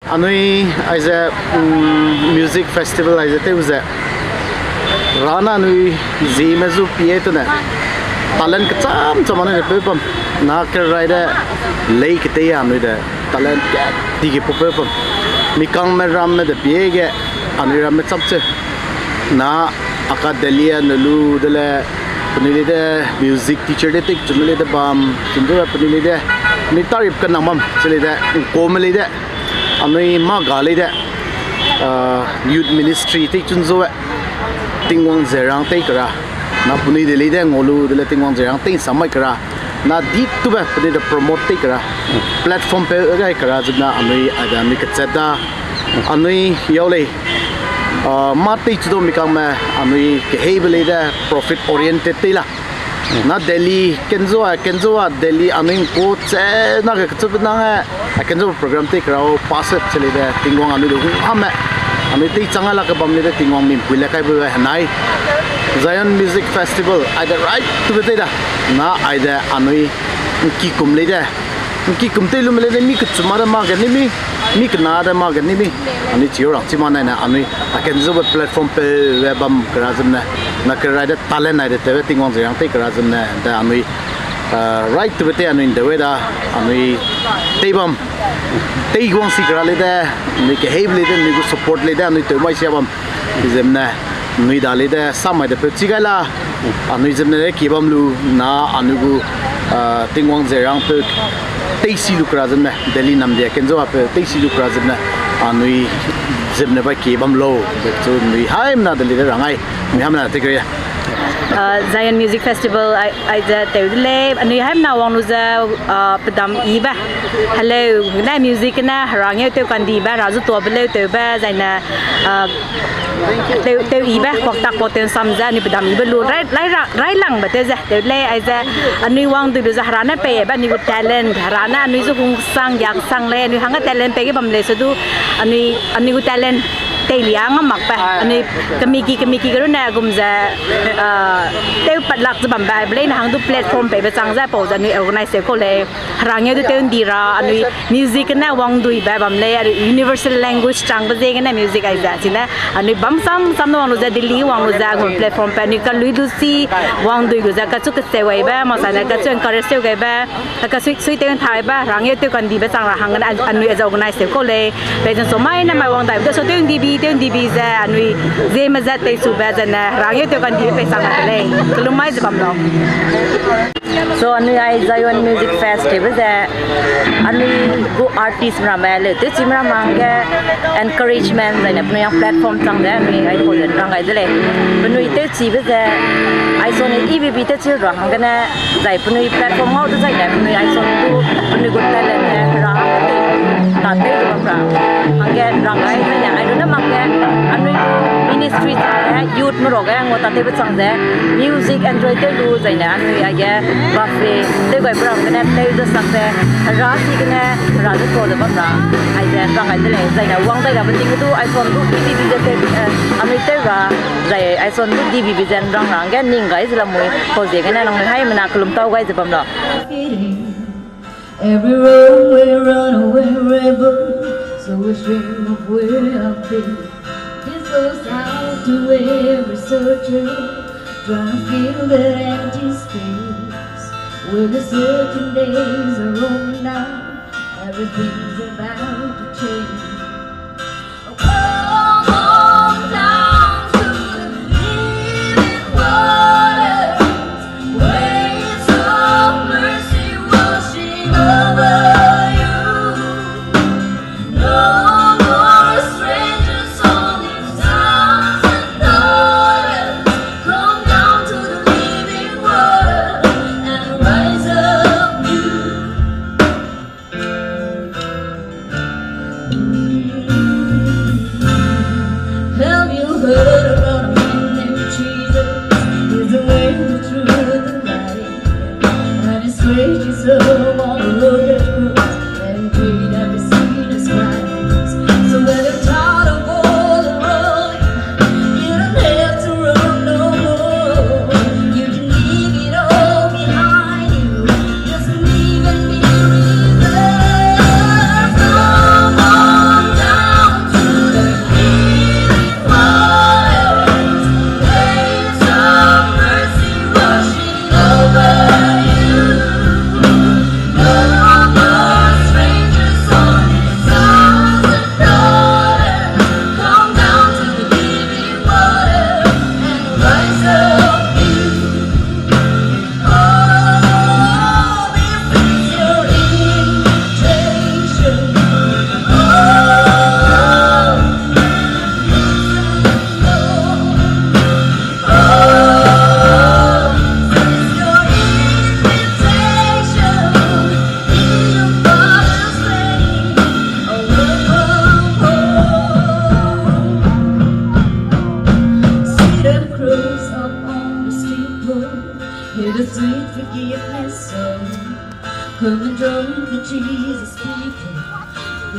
Anui as a music festival as a was a Rana Nui Zimazu Pietona Talent Katam Tamana Pupum Naka Rider Lake Tayan with the talent Digi Pupum Mikang Meram the Piega and Rametapse Na Akadelia Nulu de la Punilida music teacher de take Jumile the Bam Jumura Punilida Nitarip Kanamam Silida Comelida Anui Magalida youth ministry take Junzo Tingwang Zerang Takera Na Puni the leader Ngolu the Tingwang Zerang Ting Samakara Na deep to the promote Takera platform Pekara Zuna Anui Adami Katseta Anui Yole Mati Chudo Mikama Anui Kehabelida profit oriented Tila Na Delhi Kenzoa Delhi Anuin Coach Nagakatubana I can do a program take our pass it till the Tingwang Anu Hame Amiti Changalaka Bamida Tingwang Mim Pilaka Hanai Zion Music Festival either right to the data Na either Anui Kikum Leda Kikum Telum Leda Mikutsumada Maganimi Miknada Maganimi and it's your Timana Anui I can do a platform Webam Karazana Nakarada Talent I the thing on the young take Razana and Anui right to the in the weather and we Tabam take one secret leader make a heavy leader you support leader and to my shabam is them Nuida leader some of the Putigala and is them Kibam Lu na Anugu Tingwang Zerang Puk Tasty Lucrazan Delhi Namdia Kenzo up Tasty Lucrazan and we Zimna by Kibam Low but soon we I'm not the leader and we have not take Zion Music Festival I Tewle and we have now one was Padam Iba. Hello, na music na harangyo te kandiba razu to bele te ba zaina te iba kwakta poten samza ni Padam Iba lu rai lang ba te za Tewle ai za anui wang du za harana pe ba ni talent harana anui zu kung sang yak sang le anui hanga talent pe ge bam le so du anui gu talent Teliang makpa ani kamiki karuna gumza teu patlak zabam ba blain hang du platform pe besang za po ani organize ko le harangye du teu dira ani music na wang dui ba bam le universal language chang ba je na music ai za sina ani bam sam no wang za Delhi wang za gon platform pe ni ka lui du si wang dui go za ka chu ka se wai ba ma sa na ka chu encourage se ga ba ka sui teu thai ba harangye teu kan di ba chang ra hang na ani organize ko le pe jan so mai na mai wang dai so teu di bi Teng di biza anui zema zat te subazana rangye te kan di pe sama le kelumai zabam lo so anui ai Zion Music Festival that anui go artist ramale te chimra mangge encouragement na apne platform tang da anui ai ko rangai dele anui te chibe da ai son EVP te chil ra hangana zai punui platform mau da zai da anui ai son tu anui go talent ra ta te ra hangge rangai na ai do na Anui ministry youth meroga ngota te bachang de music enjoy te lu zaina anui age buffet te goi bram ne te de sakte rasi kene razu ko de bam ai de rang ai de le zaina wang dai da bing du ai son du db de te anui te ga zai ai son du db zen rang rang ga ning gai zla moi ko je ga na nang hai mana klum tau gai zabam lo every road we run away rebel so we dream of where I've been. This goes out to every searcher trying to fill that empty space. When the certain days are over now, everything's about to change. Come on down to the living waters, where it's all mercy washing over.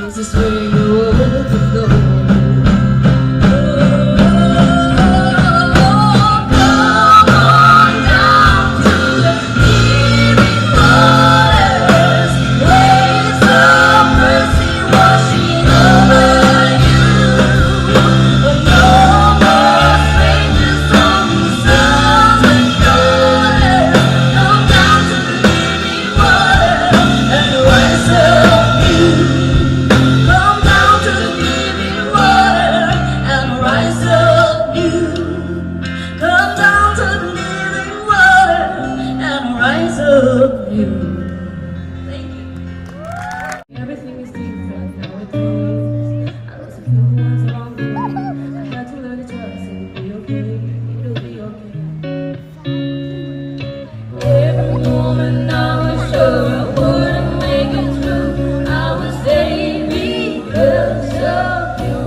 This is where you overflow. Everything is different nowadays. I lost a few words along the way. I had to learn to trust it'll be okay. It'll be okay. Every moment I was sure I wouldn't make it through. I was staying because of you.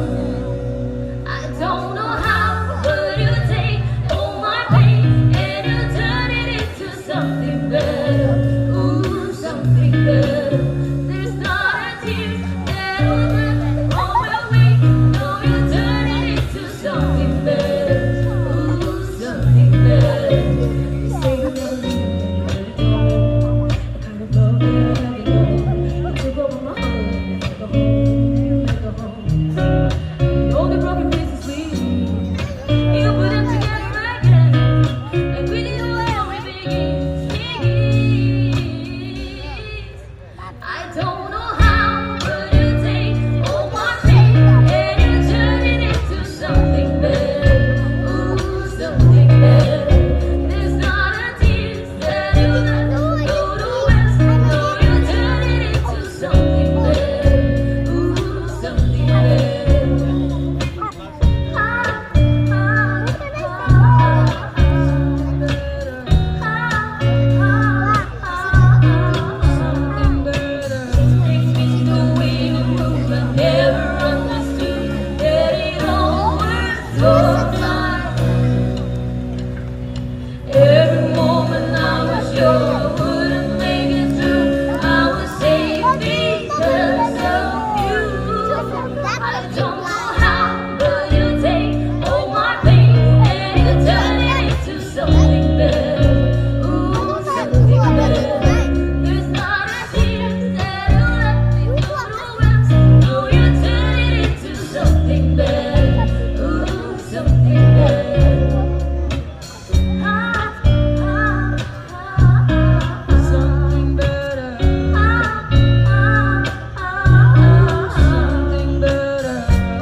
I don't know how, but you take all my pain and you turn it into something better. Ooh, something better. There's not a tear that will let on my way. No, you turn it into something better. Ooh, something better. You say you never leave me, but you don't. The kind of love that I had to know. You took over my heart, you make a home, you make a home. All the broken pieces we you put them together again. And with you where we begin. I don't know how, but you take all my pain and you turn it into something better. Ooh, something better. There's not a tear that you let go to waste. No, you turn it into something better. Ooh, something better. Every moment I was sure I wouldn't make it through. I was saved because of you. I don't know how, but you take all my pain and you turn it into something better. Ooh, something better. There's not a tear that you let me go to waste. No, you turn it into something better. Ooh, something better. Something better. Something better.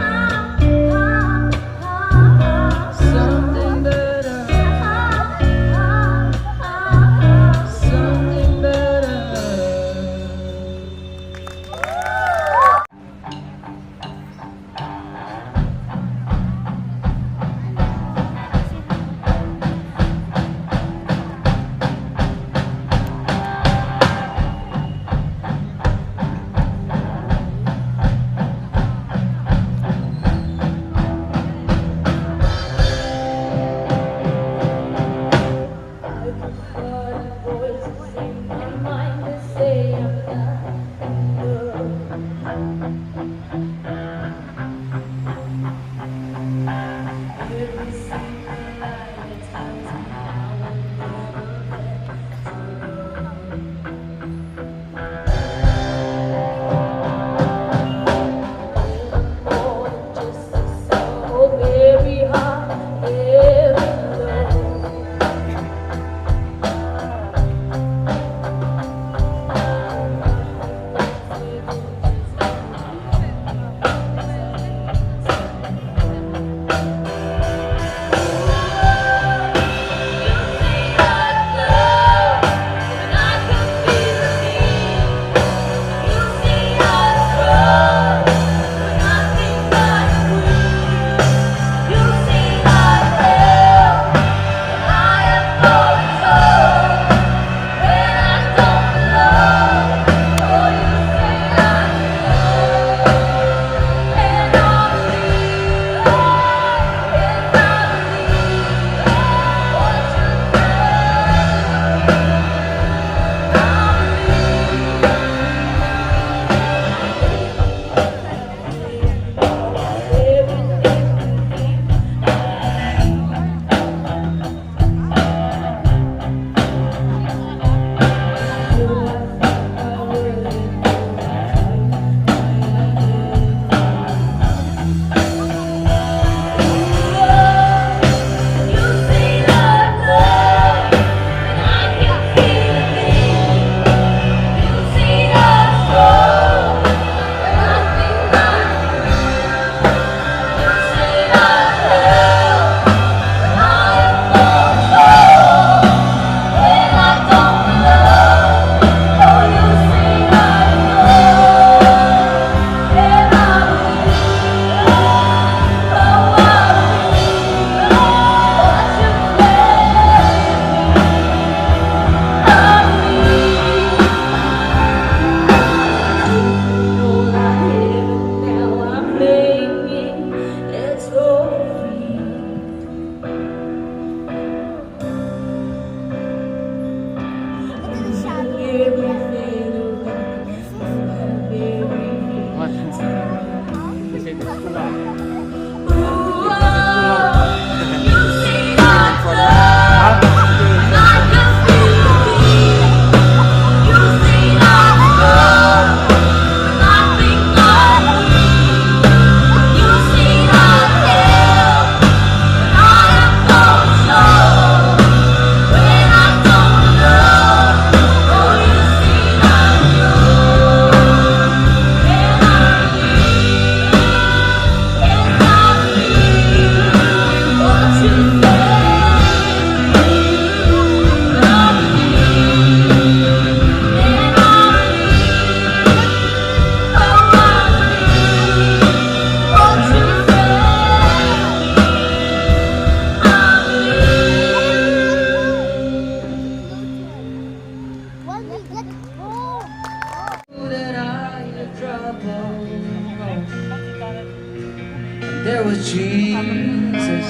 there was Jesus.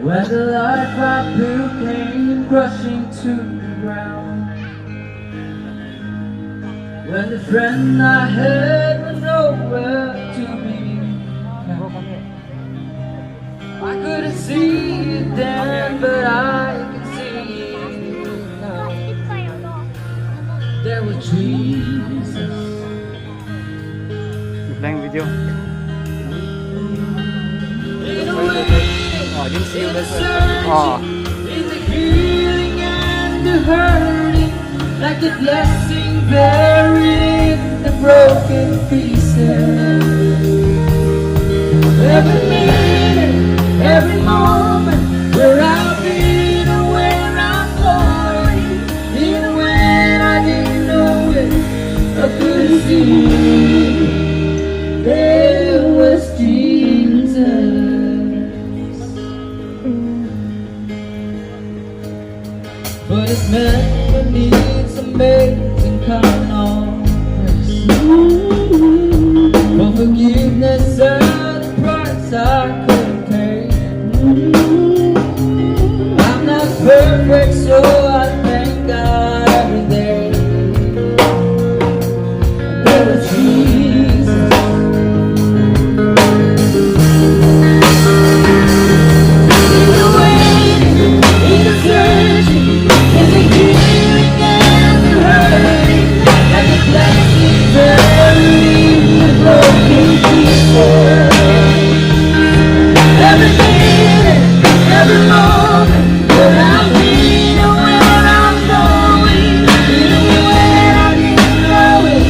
When the life I built came rushing to the ground, when the friend I had was nowhere to be found. I couldn't see it then, but I can see it now. There was Jesus. Playing video. In a way, Oh, I didn't see you in the this. searching, Oh. in the healing and the hurting, like a blessing buried in the broken pieces. Every minute, every moment, where I've been or where I'm going, even when I didn't know it, I couldn't see it. There was Jesus. But it's meant for me, it's amazing kind of grace. For forgiveness at the price I couldn't pay. I'm not perfect, so I thank God every day. There was Jesus. In the waiting, in the searching, in the healing and the hurting, like a blessing buried in the broken pieces. Every minute, every moment, where I've been or where I'm going, even when I didn't know it,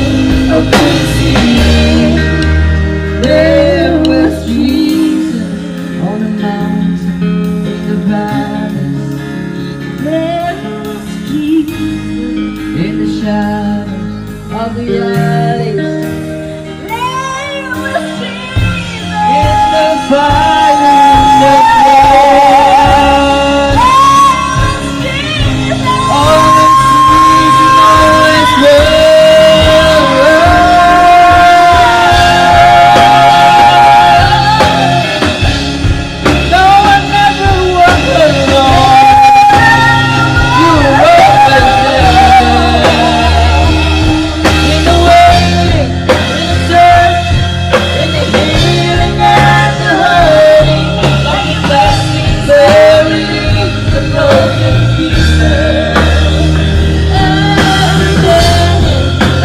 I couldn't see it. There was Jesus on the mountain, in the valleys. There was Jesus in the shadows of the alleys. There was Jesus in the fire and the flood. There was Jesus on the trees and on His word. No, I never was alone. You were always there. In the waiting, in the search, in the healing and the hurting, like a blessing buried in the broken pieces. Every day,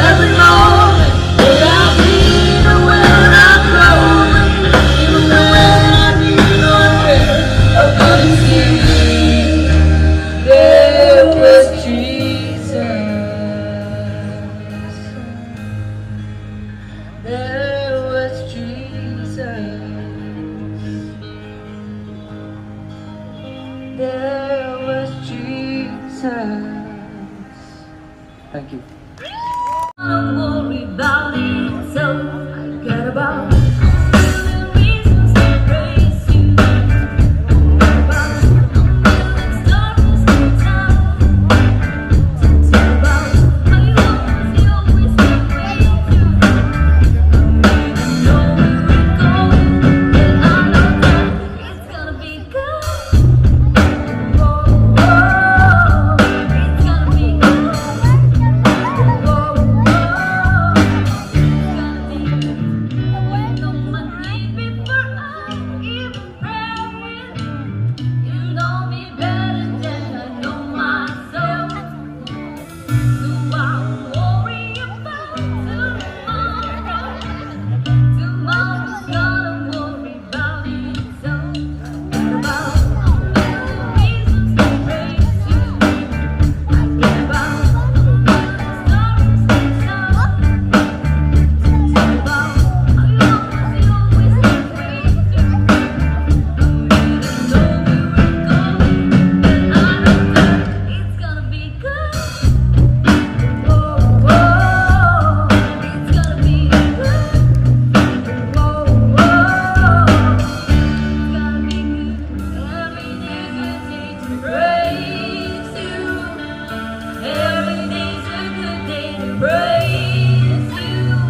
every moment, where I've been or where I'm going, even when I didn't know it, I couldn't see it. There was Jesus. There was Jesus. There was Jesus. Thank you. Don't worry about it, so I care about the reasons to praise you. About the stories to tell. About how you always been great. Know where we're going, but I know that it's gonna be good. Whoa, whoa, it's gonna be good. Whoa, whoa, praise you.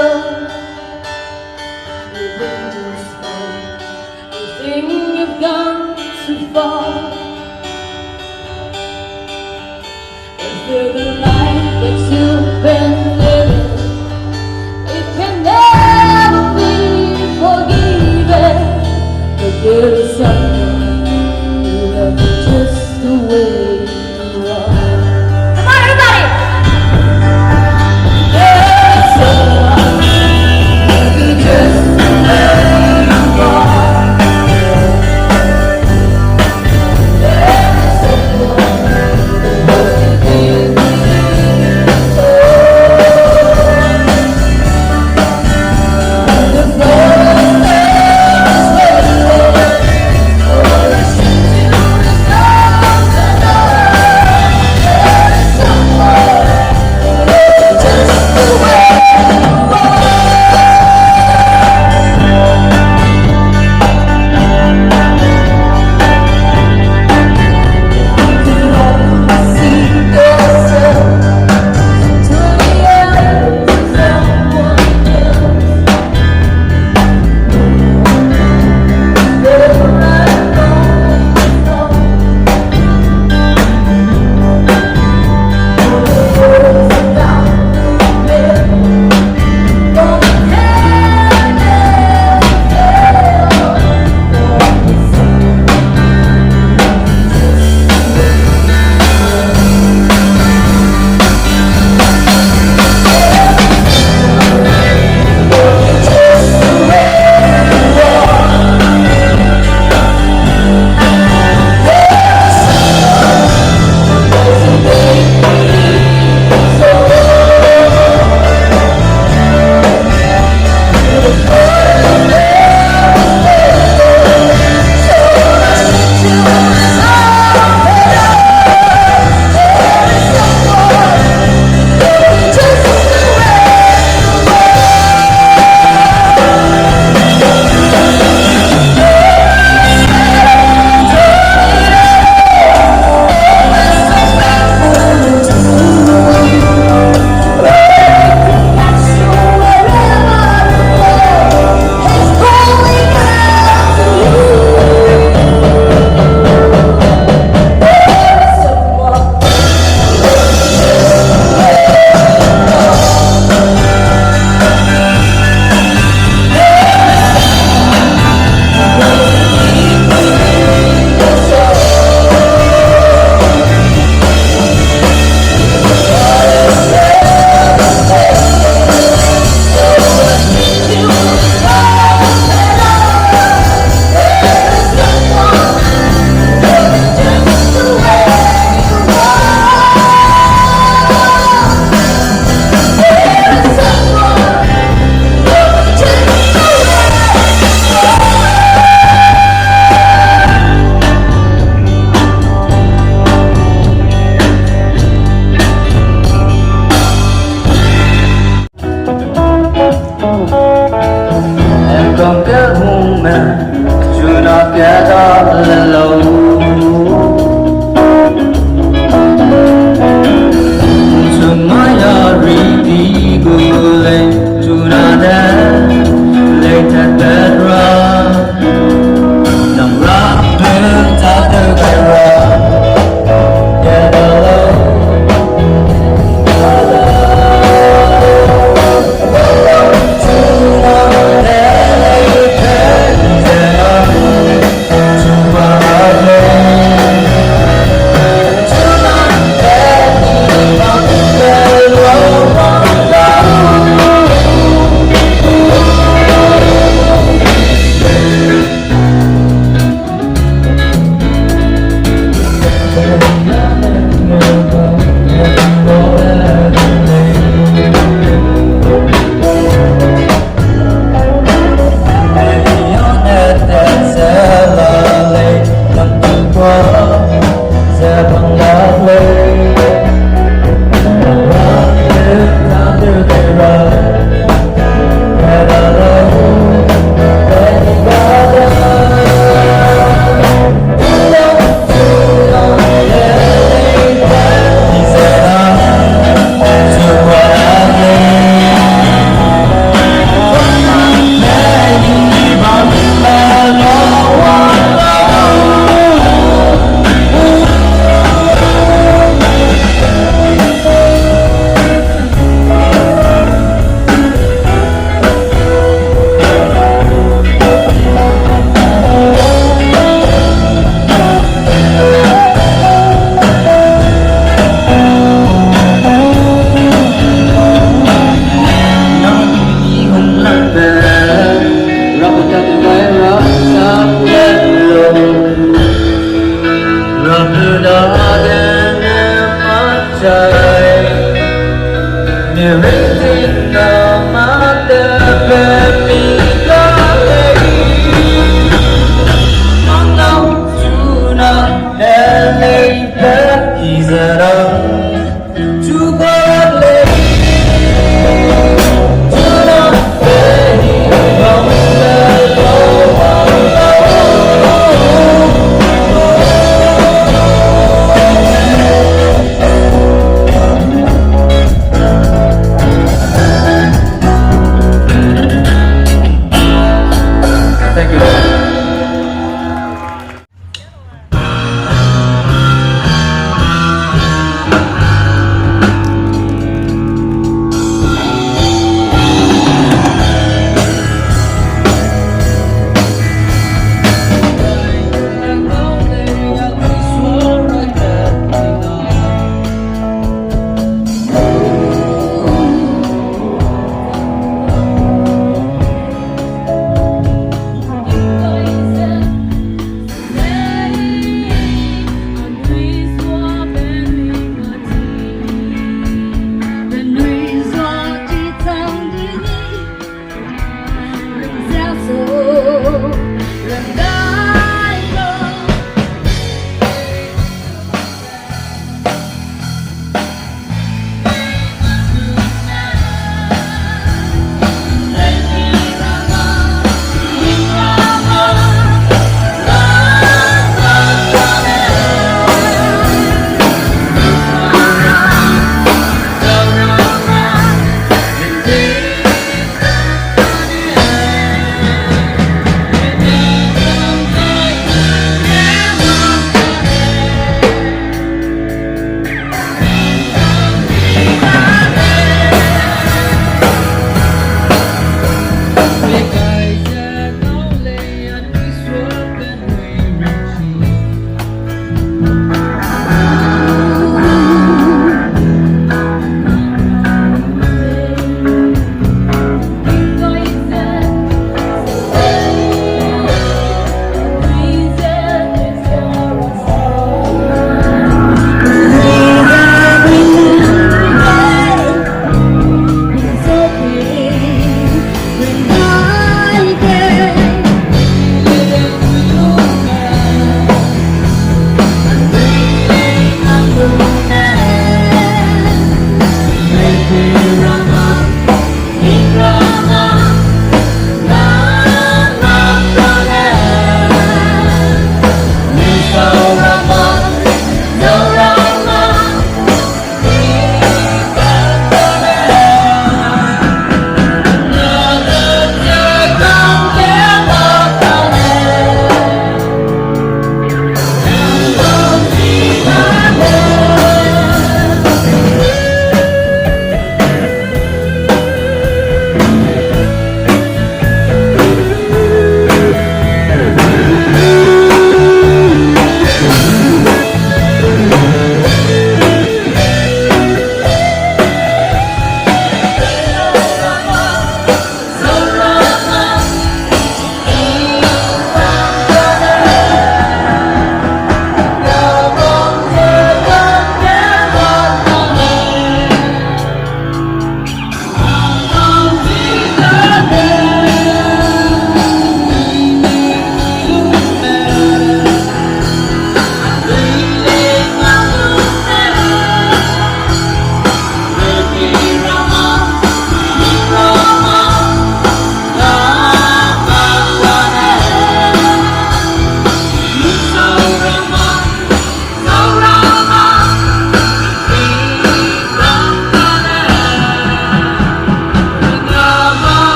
You're dangerous, you think you've gone too far. And through the life that you've been living, it can never be forgiven. But there is someone who loves you just the way you are. Come on, everybody! There is someone who loves you just the way you are. There is someone who loves you deeply. trời Everything no matter where we go Mong ngóng chú nào để lấy phép khi giờ đâu chú có lấy chú nó về đi không nơi đâu vào đâu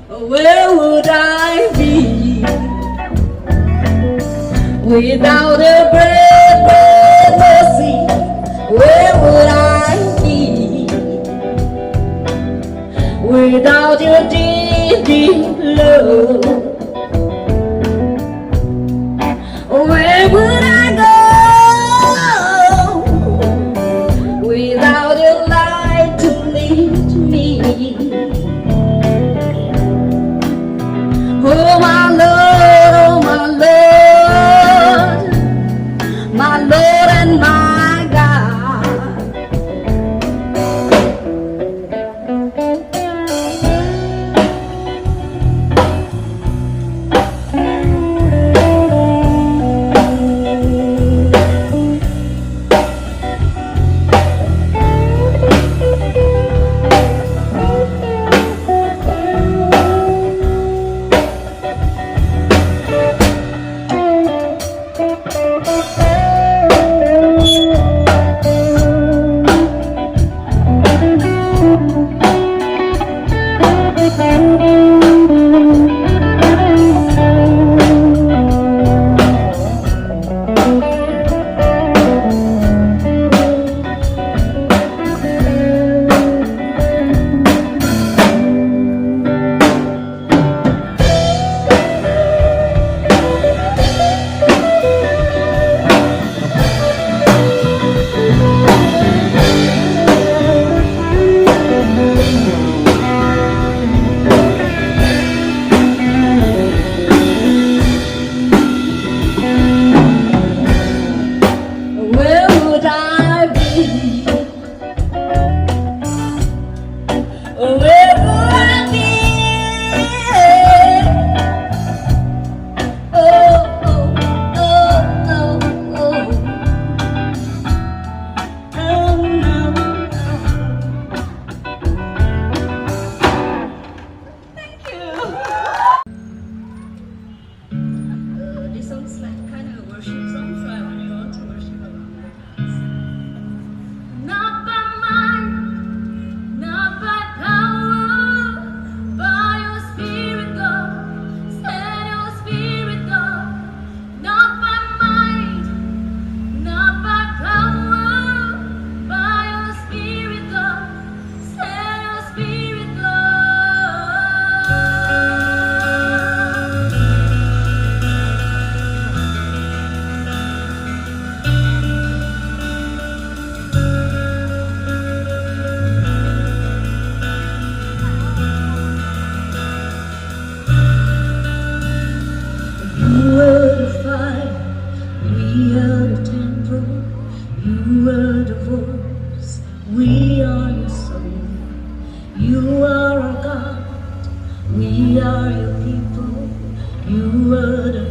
Where would I be without a great mercy? Where would I be without your deep, deep love? Where would I go without your light to lead me? Oh my Lord, my Lord and my God. Where would I be? Where would I be? Oh, oh, oh, oh, oh. Oh, no. Thank you. This song's like kind of a worship song, so I want you all to worship along with us. Not by might, not by power, by your spirit, God. Send your spirit, God. Not by might, not by power, by your spirit, God. Send your spirit, God. You are the fire, we are the temple. You are the voice, we are your song. You are our God, we are your people. You are the